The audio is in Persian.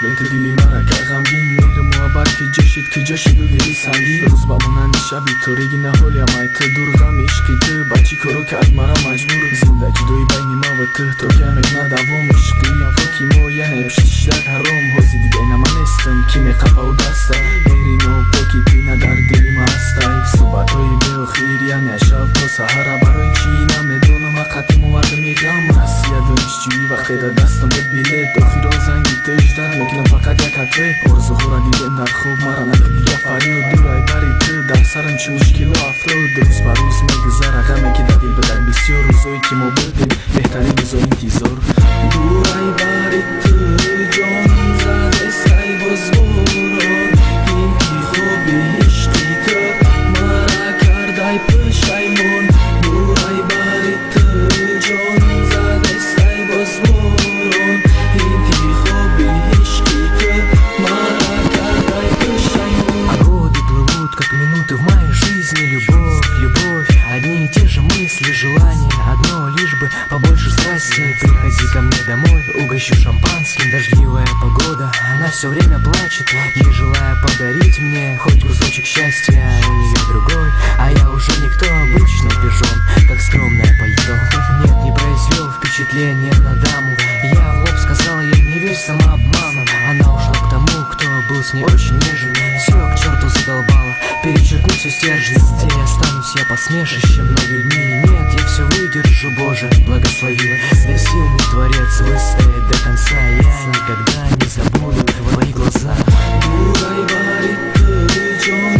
دلی مرا که غمگین مهر محبت که جشید کجا شد و دلی سنگین روز با مانند شبی تو ریگی نهولی امای تو دور غم عشقی تو بچی کرو کرد مرا مجبور زندگی دوی بین ما و تو که مهنه دوام عشقی پاکی مو یعنی پشتیشتر حرام حوزی دیگه نمان استم که نقفه و دسته مهری نو پاکی تینه در دلی ما هسته صحبت های به خیر یعنی شب تا سهر برای چی نمیدونم حقیقتی موقع میگم نسیه دانشجویی وقتی در دستم به بیله داخی را زنگی تشتر میکنم فقط یک حتوه آرزوها را دیدن در خوب مرا نکه دیگه فریاد دورای بری تو در سرم چه مشکل و افراد روز بر روز میگذره غمه که در دل بدن بسیار روزایی که ما بودیم بهترین روزای انتظار دورای بری تو جان زده سعی باز بوران این که خوبی عشقی تو مرا کرده پشیمان دورای بری تو جان زده سعی باز بوران این که خوبی عشقی تو مرا کرده пешаймон. А годы плывут, как минуты в моей жизни. Любовь, любовь, одни и те же мысли, желания одно, лишь бы побольше страсти. Приходи ко мне домой, угощу шампанским. Дождливая погода, она все время плачет, не желая подарить мне хоть кусочек счастья. У нее другой, а я уже никто, обычный пижон, как скромное пальто. Нет, не произвел впечатление на даму. Я в лоб сказал ей, не верь самообману. Она ушла к тому, кто был с ней очень нежен. Все к черту задолбала, перечеркну все стержни. Теперь останусь я посмешищем над людьми. Нет, я все выдержу, Боже, благослови. Сил мне Творец выстоять до конца. Я никогда не забуду твои глаза. Дурай барит ты, Джон.